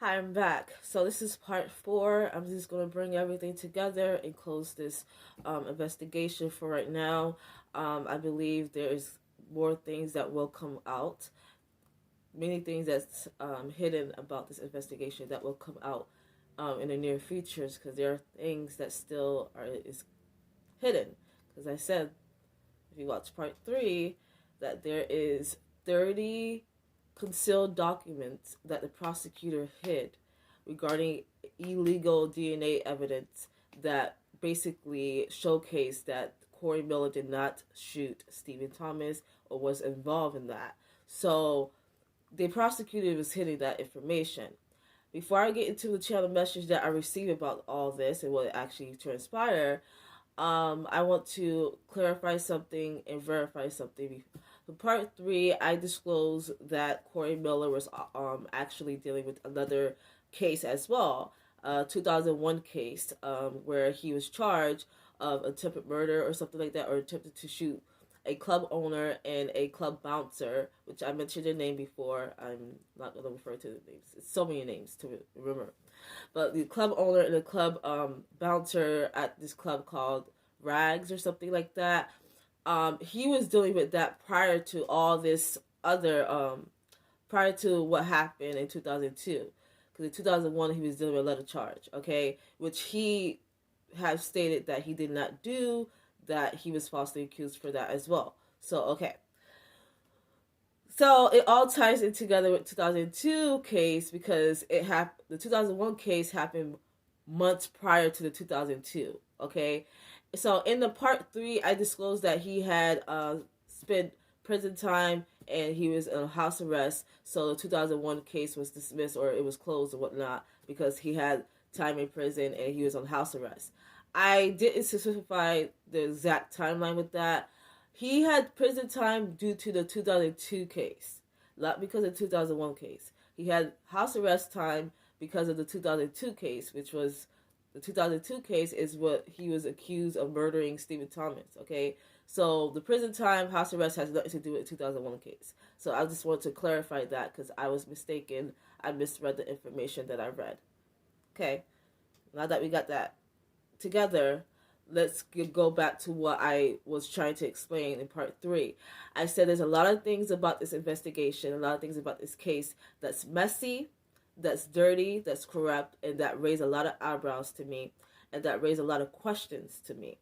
Hi, I'm back. So this is part 4. I'm just going to bring everything together and close this investigation for right now. I believe there's more things that will come out, many things that's hidden about this investigation that will come out in the near futures, because there are things that still is hidden. Because I said, if you watch part 3, that there is 30 concealed documents that the prosecutor hid regarding illegal DNA evidence that basically showcased that Corey Miller did not shoot Stephen Thomas or was involved in that. So the prosecutor was hiding that information. Before I get into the channel message that I received about all this and what actually transpired, I want to clarify something and verify something. For part 3, I disclosed that Corey Miller was actually dealing with another case as well, 2001 case, where he was charged of attempted murder or something like that, or attempted to shoot a club owner and a club bouncer, which I mentioned their name before. I'm not going to refer to the names. It's so many names to remember. But the club owner and the club bouncer at this club called Rags or something like that, he was dealing with that prior to all this other, prior to what happened in 2002. Because in 2001, he was dealing with a letter charge, okay, which he has stated that he did not do, that he was falsely accused for that as well. So, okay. So it all ties in together with 2002 case, because the 2001 case happened months prior to the 2002. Okay, so in the part 3, I disclosed that he had spent prison time and he was in house arrest. So the 2001 case was dismissed, or it was closed or whatnot, because he had time in prison and he was on house arrest. I didn't specify the exact timeline with that. He had prison time due to the 2002 case, not because of the 2001 case. He had house arrest time because of the 2002 case, which was the 2002 case is what he was accused of murdering Stephen Thomas, okay? So the prison time, house arrest has nothing to do with the 2001 case. So I just want to clarify that because I was mistaken. I misread the information that I read. Okay, now that we got that together, let's go back to what I was trying to explain in part 3. I said there's a lot of things about this investigation, a lot of things about this case that's messy, that's dirty, that's corrupt, and that raised a lot of eyebrows to me, and that raised a lot of questions to me.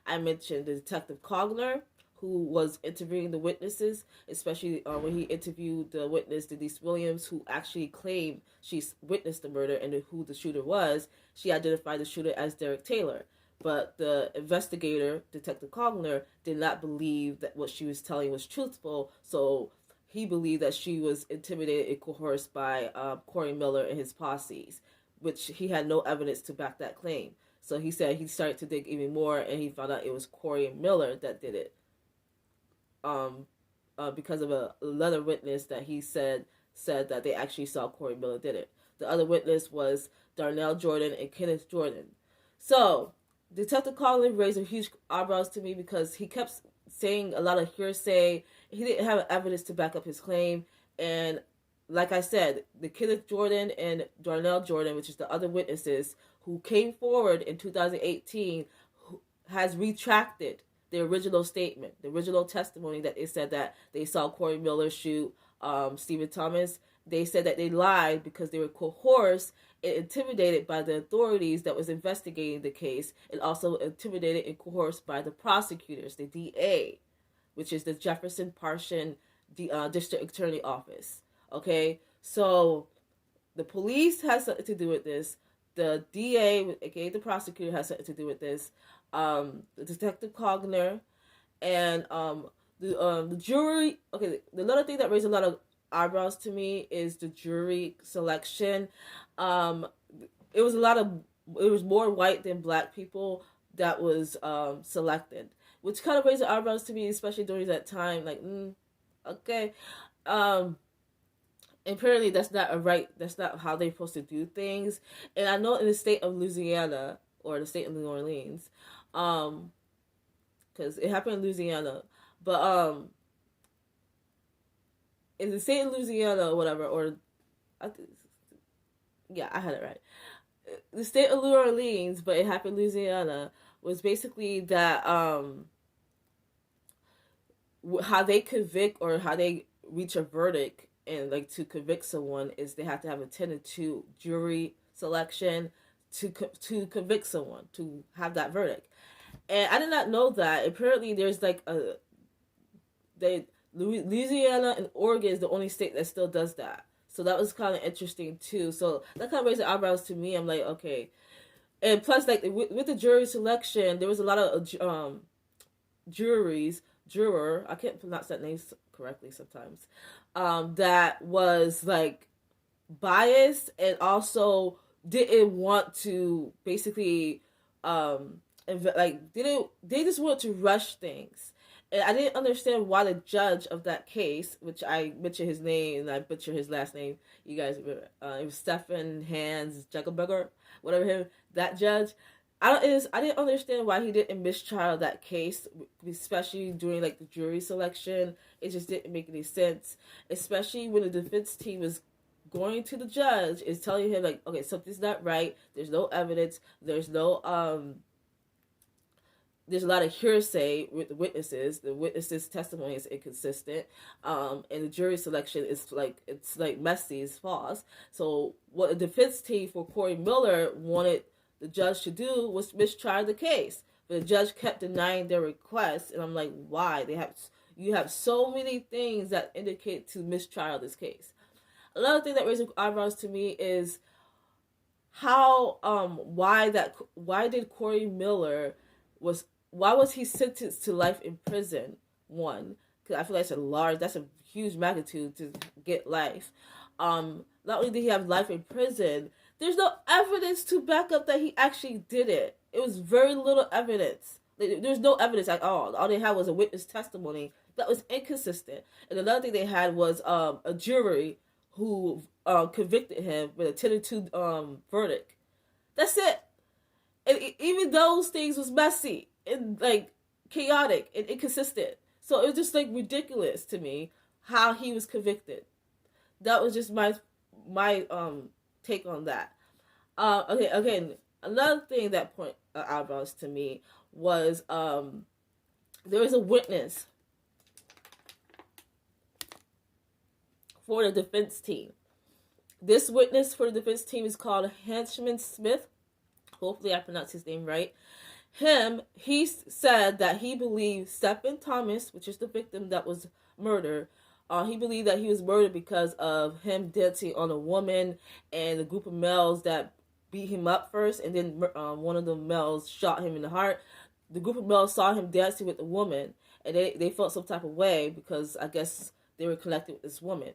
I mentioned the Detective Cogner, who was interviewing the witnesses, especially when he interviewed the witness, Denise Williams, who actually claimed she witnessed the murder and who the shooter was. She identified the shooter as Derek Taylor. But the investigator, Detective Cogner, did not believe that what she was telling was truthful, so he believed that she was intimidated and coerced by Corey Miller and his posses, which he had no evidence to back that claim. So he said he started to dig even more, and he found out it was Corey Miller that did it. Because of another witness that he said that they actually saw Corey Miller did it. The other witness was Darnell Jordan and Kenneth Jordan. So Detective Collins raised a huge eyebrows to me because he kept saying a lot of hearsay. He didn't have evidence to back up his claim. And like I said, the Kenneth Jordan and Darnell Jordan, which is the other witnesses who came forward in 2018, has retracted the original statement, the original testimony that they said that they saw Corey Miller shoot Stephen Thomas. They said that they lied because they were coerced and intimidated by the authorities that was investigating the case, and also intimidated and coerced by the prosecutors, the DA, which is the Jefferson Parsons District Attorney Office. Okay, so the police has something to do with this. The DA, aka the prosecutor, has something to do with this. The Detective Cogner, and the jury. Okay, another thing that raised a lot of eyebrows to me is the jury selection. It was more white than black people that was selected, which kind of raised the eyebrows to me, especially during that time. Like, okay, apparently that's not how they're supposed to do things. And I know in the state of Louisiana, or the state of New Orleans, because it happened in Louisiana, but in the state of Louisiana or whatever, or I think Yeah, I had it right. The state of New Orleans, but it happened in Louisiana, was basically that how they convict or how they reach a verdict and like to convict someone is they have to have a 10-2 jury selection to convict someone to have that verdict. And I did not know that. Apparently, there's like a they Louisiana and Oregon is the only state that still does that. So that was kind of interesting too. So that kind of raised the eyebrows to me. I'm like, okay. And plus, like with the jury selection, there was a lot of juries juror. I can't pronounce that name correctly sometimes. That was like biased and also didn't want to basically like didn't they just want to rush things. And I didn't understand why the judge of that case, which I butcher his name and I butcher his last name, you guys remember, it was Stephen Hans Jackelberger, whatever him, that judge. I didn't understand why he didn't mistrial that case, especially during like the jury selection. It just didn't make any sense, especially when the defense team was going to the judge is telling him like, okay, something's not right. There's no evidence. There's a lot of hearsay with the witnesses. The witnesses' testimony is inconsistent, and the jury selection is like messy, it's false. So what the defense team for Corey Miller wanted the judge to do was mistry the case, but the judge kept denying their request, and I'm like, why? You have so many things that indicate to mistrial this case. Another thing that raises eyebrows to me is how why did Corey Miller why was he sentenced to life in prison? One, because I feel like that's a huge magnitude to get life. Not only did he have life in prison, there's no evidence to back up that he actually did it. It was very little evidence. There's no evidence at all. All they had was a witness testimony that was inconsistent. And another thing they had was a jury who convicted him with a 10-2 verdict. That's it. And even those things was messy and like chaotic and inconsistent. So it was just like ridiculous to me how he was convicted. That was just my take on that. Okay, again, another thing that point eyebrows to me was there was a witness for the defense team. This witness for the defense team is called Henchman Smith. Hopefully I pronounced his name right. He said that he believed Stephen Thomas, which is the victim that was murdered, he believed that he was murdered because of him dancing on a woman and a group of males that beat him up first, and then one of the males shot him in the heart. The group of males saw him dancing with the woman, and they felt some type of way because I guess they were connected with this woman.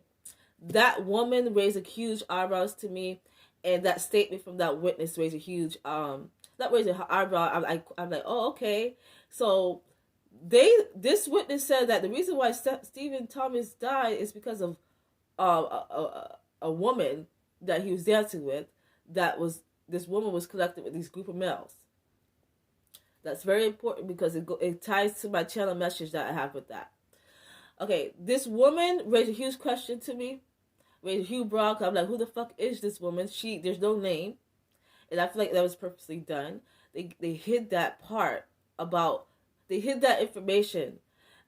That woman raised a huge eyebrows to me, and that statement from that witness raised a huge that raised an eyebrow. I'm like, oh, okay. So this witness said that the reason why Stephen Thomas died is because of a woman that he was dancing with. This woman was connected with these group of males. That's very important because it ties to my channel message that I have with that. Okay, this woman raised a huge question to me. Raised a huge brow. I'm like, who the fuck is this woman? There's no name, and I feel like that was purposely done. They hid that part about. They hid that information.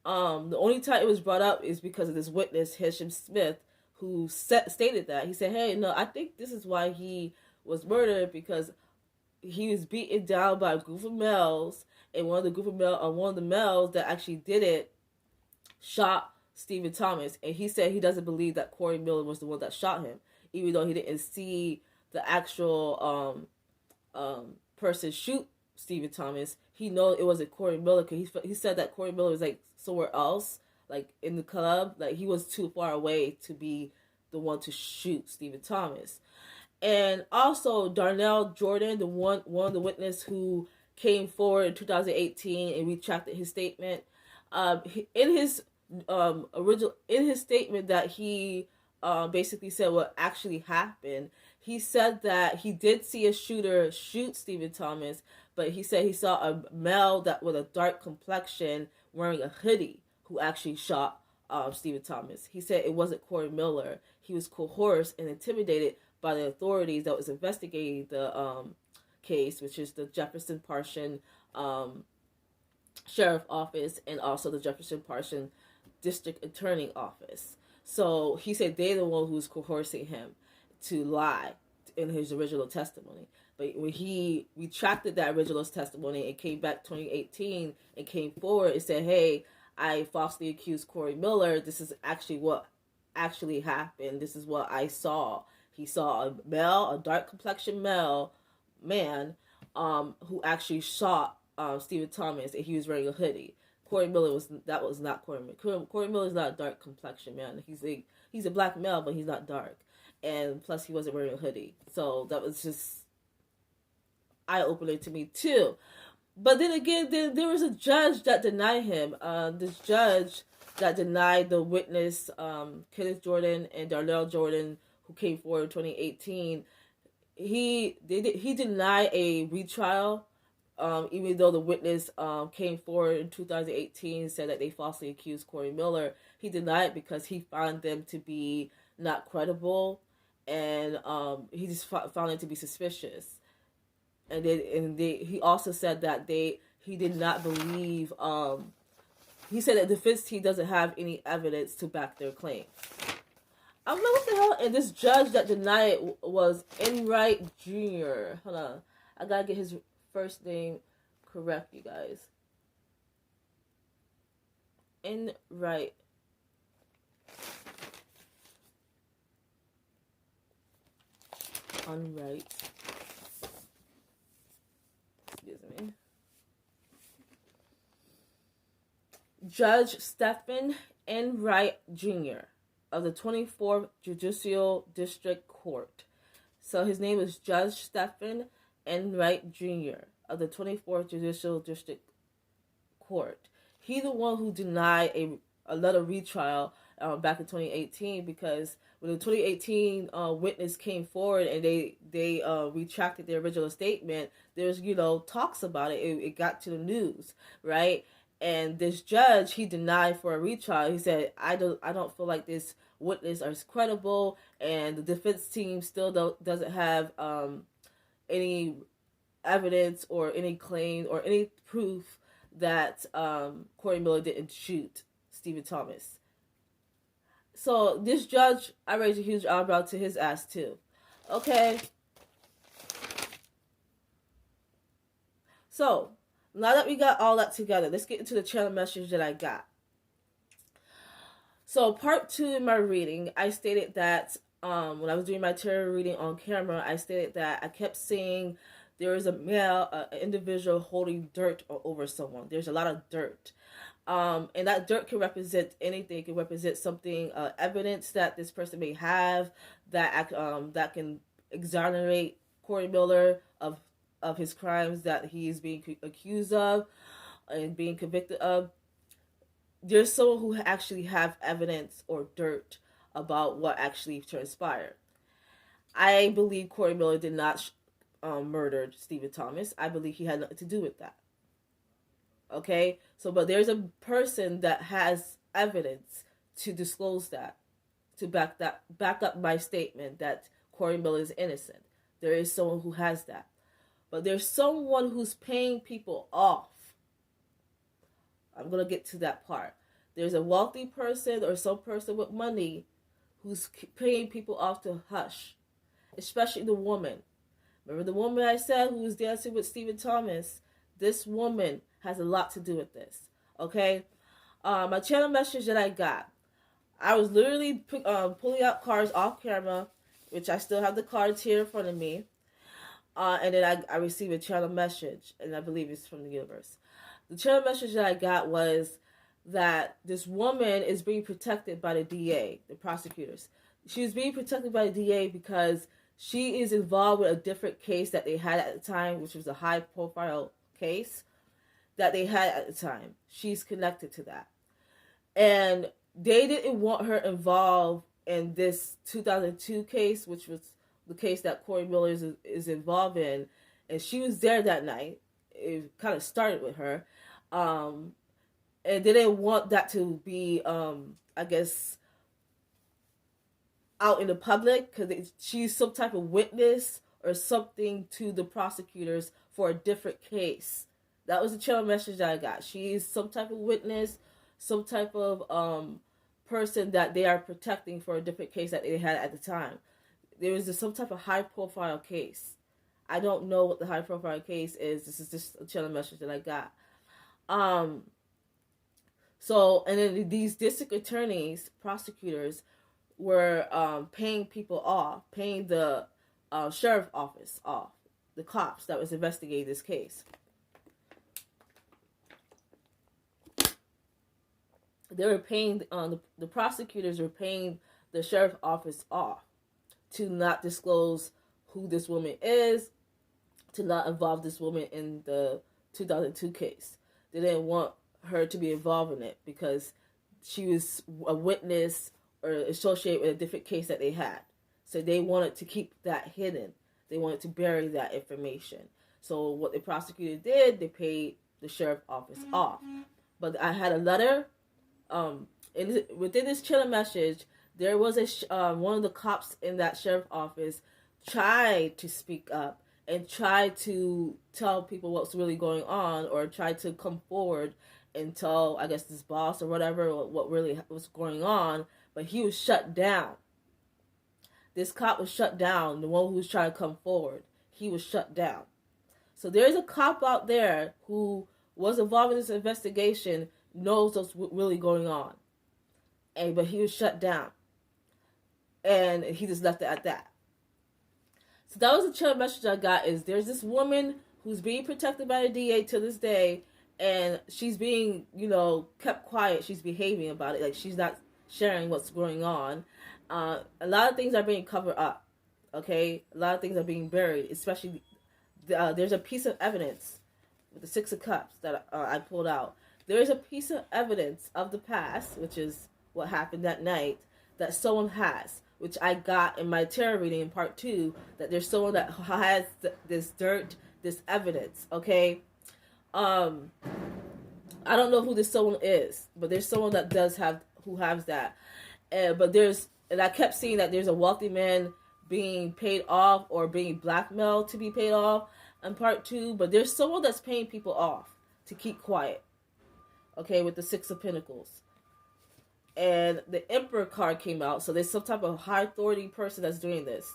The only time it was brought up is because of this witness, Henchman Smith, who stated that. He said, hey, no, I think this is why he was murdered, because he was beaten down by a group of males, and one of the males that actually did it shot Stephen Thomas, and he said he doesn't believe that Corey Miller was the one that shot him, even though he didn't see the actual person shoot Stephen Thomas. He knows it wasn't Corey Miller because he said that Corey Miller was like somewhere else, like in the club, like he was too far away to be the one to shoot Stephen Thomas. And also Darnell Jordan, the one of the witness who came forward in 2018 and retracted his statement. In his statement that he basically said what actually happened, he said that he did see a shooter shoot Stephen Thomas, but he said he saw a male that with a dark complexion wearing a hoodie who actually shot Stephen Thomas. He said it wasn't Corey Miller. He was coerced and intimidated by the authorities that was investigating the case, which is the Jefferson Parsons Sheriff Office and also the Jefferson Parsons District Attorney Office. So he said they're the one who's coercing him to lie in his original testimony. But when he retracted that original testimony and came back 2018 and came forward and said, hey, I falsely accused Corey Miller. This is actually what actually happened. This is what I saw. He saw a dark complexion man, who actually shot Stephen Thomas, and he was wearing a hoodie. Corey Miller was not Corey Miller. Corey Miller is not a dark complexion man. He's a black male, but he's not dark. And plus, he wasn't wearing a hoodie. So that was just eye-opening to me too. But then again, there was a judge that denied him. This judge that denied the witness, Kenneth Jordan and Darnell Jordan, who came forward in 2018. He denied a retrial, even though the witness came forward in 2018 and said that they falsely accused Corey Miller. He denied it because he found them to be not credible, and he just found them to be suspicious. And he also said that he did not believe. He said that the defense team doesn't have any evidence to back their claim. I don't know what the hell. And this judge that denied it was Enright Jr. Hold on, I gotta get his first name correct, you guys. Enright. Unright. Excuse me. Judge Stephen Enright Jr. of the 24th Judicial District Court. So his name is Judge Stephen Enright Jr. of the 24th Judicial District Court. He's the one who denied another retrial back in 2018, because when the 2018 witness came forward and they retracted their original statement, there's talks about it. It got to the news, right? And this judge, he denied for a retrial. He said, I don't feel like this witness is credible, and the defense team still doesn't have any evidence or any claim or any proof that Corey Miller didn't shoot Stephen Thomas. So this judge, I raised a huge eyebrow to his ass too. Okay. So now that we got all that together, let's get into the channel message that I got. So part 2 in my reading, I stated that when I was doing my tarot reading on camera, I stated that I kept seeing there is an individual holding dirt over someone. There's a lot of dirt. And that dirt can represent anything. It can represent something, evidence that this person may have that can exonerate Corey Miller of his crimes that he is being accused of and being convicted of. There's someone who actually have evidence or dirt about what actually transpired. I believe Corey Miller did not murder Stephen Thomas. I believe he had nothing to do with that. Okay, but there's a person that has evidence to disclose that, to back up my statement that Corey Miller is innocent. There is someone who has that. But there's someone who's paying people off. I'm going to get to that part. There's a wealthy person or some person with money who's paying people off to hush, especially the woman. Remember the woman I said who was dancing with Stephen Thomas? This woman has a lot to do with this. Okay? My channel message that I got, I was literally pulling out cards off camera, which I still have the cards here in front of me. And then I received a channel message, and I believe it's from the universe. The channel message that I got was that this woman is being protected by the DA, the prosecutors. She's being protected by the DA because she is involved with a different case that they had at the time, which was a high-profile case that they had at the time. She's connected to that. And they didn't want her involved in this 2002 case, which was the case that Corey Miller is involved in. And she was there that night. It kind of started with her. And they didn't want that to be, I guess, out in the public because she's some type of witness or something to the prosecutors for a different case. That was the channel message that I got. She's some type of witness, some type of person that they are protecting for a different case that they had at the time. There was some type of high profile case. I don't know what the high profile case is. This is just a channel message that I got. So, and then these district attorneys, prosecutors, were paying people off, paying the sheriff office off, the cops that was investigating this case. They were paying, the prosecutors were paying the sheriff office off to not disclose who this woman is, to not involve this woman in the 2002 case. They didn't want her to be involved in it because she was a witness or associated with a different case that they had. So they wanted to keep that hidden. They wanted to bury that information. So what the prosecutor did, they paid the sheriff office off. But I had a letter, within this chilling message, there was one of the cops in that sheriff office tried to speak up and try to tell people what's really going on, or try to come forward and tell, I guess, this boss or whatever, what really was going on, but he was shut down. This cop was shut down, the one who was trying to come forward. He was shut down. So there's a cop out there who was involved in this investigation, knows what's really going on. But he was shut down. And he just left it at that. So that was the chill message I got, is there's this woman who's being protected by the DA to this day, and she's being, kept quiet. She's behaving about it. Like, she's not sharing what's going on. A lot of things are being covered up, okay? A lot of things are being buried, especially, there's a piece of evidence with the Six of Cups that I pulled out. There's a piece of evidence of the past, which is what happened that night, that someone has, which I got in my tarot reading in part 2, that there's someone that has this dirt, this evidence, okay? I don't know who this someone is, but there's someone that who has that. And I kept seeing that there's a wealthy man being paid off or being blackmailed to be paid off in part 2, but there's someone that's paying people off to keep quiet, okay, with the Six of Pentacles. And the Emperor card came out, so there's some type of high authority person that's doing this.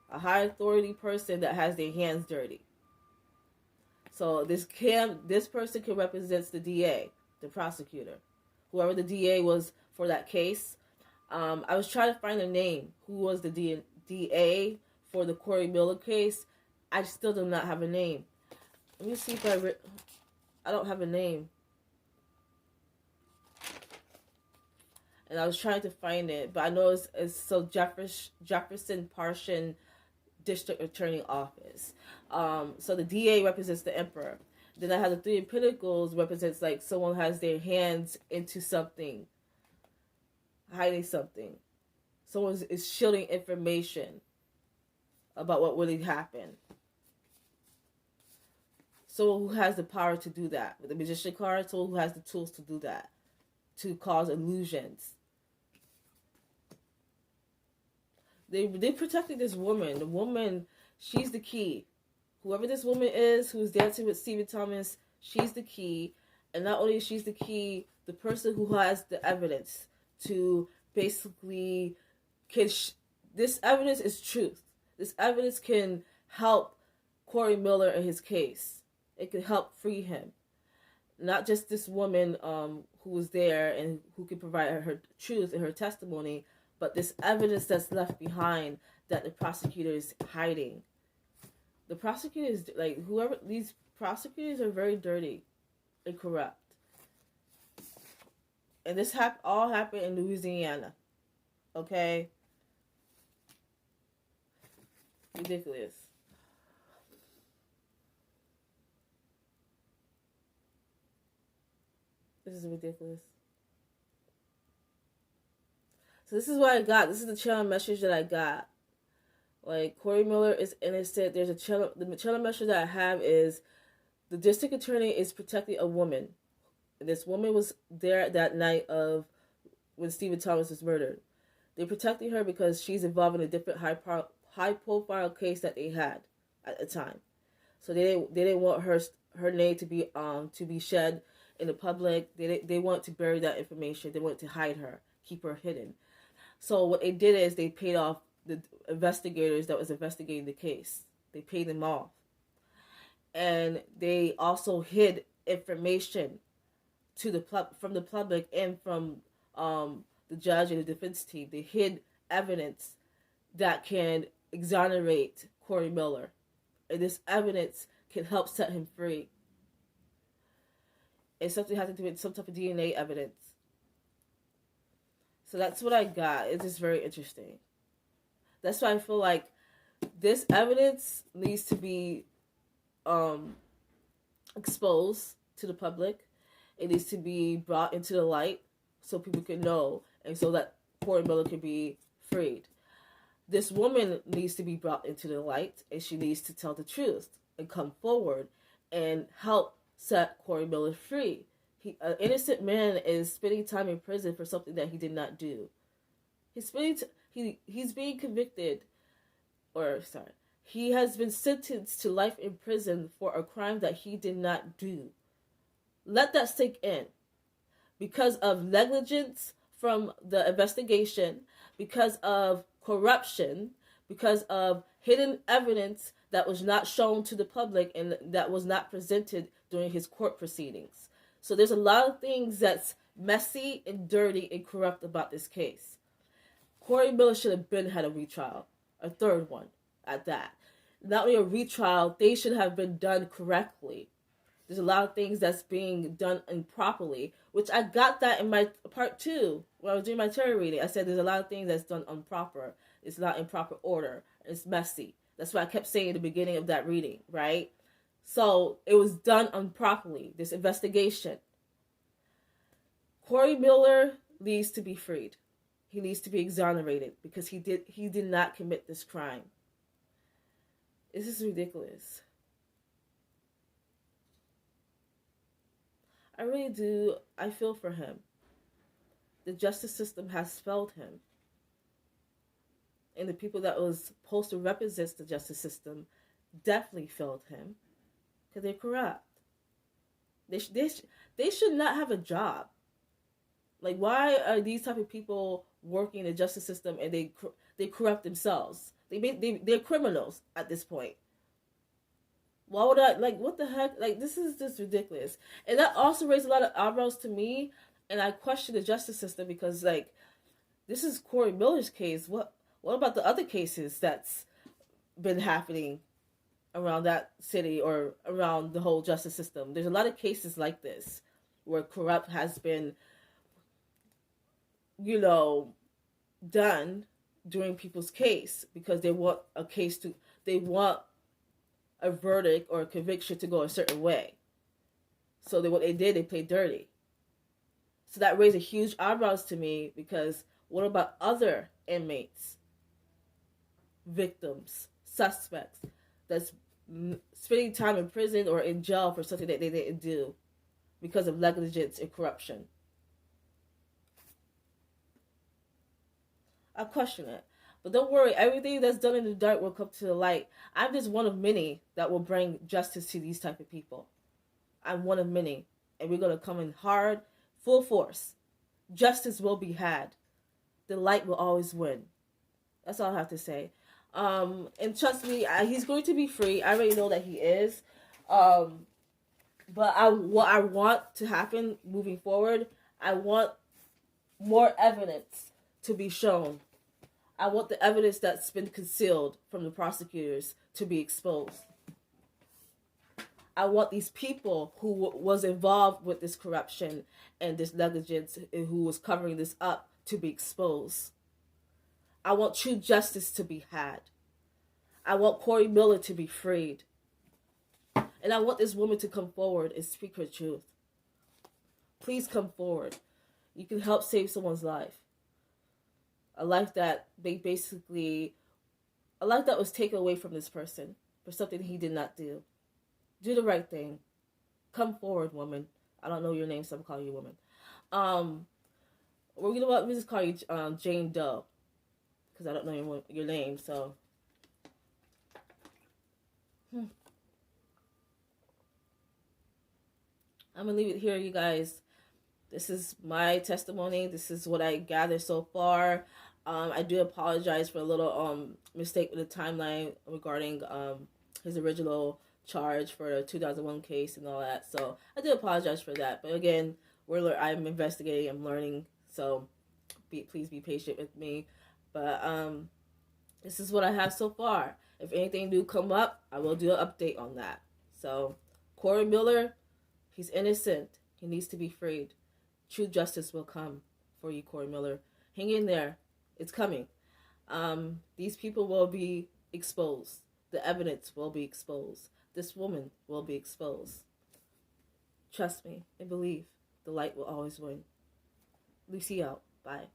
A high authority person that has their hands dirty. So this person can represent the DA, the prosecutor, whoever the DA was for that case. I was trying to find a name. Who was the DA for the Corey Miller case? I still do not have a name. Let me see if I don't have a name. And I was trying to find it, but I know it's so Jefferson Parshin District Attorney Office. So the DA represents the Emperor. Then I have the Three of Pentacles represents like someone has their hands into something, hiding something. Someone is shielding information about what really happened. Someone who has the power to do that. With the Magician card, someone who has the tools to do that, to cause illusions. They protected this woman. The woman, she's the key. Whoever this woman is who's dancing with Stephen Thomas, she's the key. And not only is she the key, the person who has the evidence to basically this evidence is truth. This evidence can help Corey Miller in his case. It can help free him. Not just this woman who was there and who can provide her truth and her testimony, but this evidence that's left behind that the prosecutor is hiding. The prosecutors, these prosecutors are very dirty and corrupt. And this all happened in Louisiana. Okay? Ridiculous. This is ridiculous. So this is what I got. This is the channel message that I got. Like, Corey Miller is innocent. The channel message that I have is the district attorney is protecting a woman. And this woman was there that night of when Stephen Thomas was murdered. They're protecting her because she's involved in a different high profile case that they had at the time. So they didn't want her name to be shed in the public. They want to bury that information. They want to hide her, keep her hidden. So what they did is they paid off the investigators that was investigating the case. They paid them off, and they also hid information from the public and from the judge and the defense team. They hid evidence that can exonerate Corey Miller, and this evidence can help set him free. And something has to do with some type of DNA evidence. So that's what I got. It's just very interesting. That's why I feel like this evidence needs to be exposed to the public. It needs to be brought into the light so people can know, and so that Corey Miller can be freed. This woman needs to be brought into the light, and she needs to tell the truth and come forward and help set Corey Miller free. An innocent man is spending time in prison for something that he did not do. He's being convicted, he has been sentenced to life in prison for a crime that he did not do. Let that sink in. Because of negligence from the investigation, because of corruption, because of hidden evidence that was not shown to the public and that was not presented during his court proceedings. So there's a lot of things that's messy and dirty and corrupt about this case. Corey Miller should have had a retrial, a third one at that. Not only a retrial, they should have been done correctly. There's a lot of things that's being done improperly, which I got that in my part 2 when I was doing my tarot reading. I said there's a lot of things that's done improper. It's not in proper order. It's messy. That's what I kept saying at the beginning of that reading, right? So it was done improperly, this investigation. Corey Miller needs to be freed. He needs to be exonerated because he did not commit this crime. This is ridiculous. I really do. I feel for him. The justice system has failed him. And the people that was supposed to represent the justice system definitely failed him. Because they're corrupt. They should not have a job. Like, why are these type of people working in the justice system and they corrupt themselves? They're criminals at this point. Why would what the heck? Like, this is just ridiculous. And that also raised a lot of eyebrows to me. And I question the justice system because, like, this is Corey Miller's case. What about the other cases that's been happening around that city or around the whole justice system? There's a lot of cases like this where corrupt has been, done during people's case because they want a verdict or a conviction to go a certain way. So what they did, they played dirty. So that raised a huge eyebrows to me because what about other inmates, victims, suspects that's spending time in prison or in jail for something that they didn't do because of negligence and corruption? I question it. But don't worry, everything that's done in the dark will come to the light. I'm just one of many that will bring justice to these type of people. I'm one of many. And we're going to come in hard, full force. Justice will be had. The light will always win. That's all I have to say. And trust me, he's going to be free. I already know that he is. But what I want to happen moving forward, I want more evidence to be shown. I want the evidence that's been concealed from the prosecutors to be exposed. I want these people who was involved with this corruption and this negligence and who was covering this up to be exposed. I want true justice to be had. I want Corey Miller to be freed. And I want this woman to come forward and speak her truth. Please come forward. You can help save someone's life. A life that was taken away from this person for something he did not do. Do the right thing. Come forward, woman. I don't know your name, so I'm calling you woman. Well, you know what? Let me just call you Jane Doe. because I don't know your name. So, I'm gonna leave it here, you guys. This is my testimony. This is what I gathered so far. I do apologize for a little mistake with the timeline regarding his original charge for the 2001 case and all that. So I do apologize for that. But again, I'm investigating. I'm learning. So please be patient with me. But this is what I have so far. If anything do come up, I will do an update on that. So Corey Miller, he's innocent. He needs to be freed. True justice will come for you, Corey Miller. Hang in there. It's coming. These people will be exposed. The evidence will be exposed. This woman will be exposed. Trust me and believe. The light will always win. Lucie out. Bye.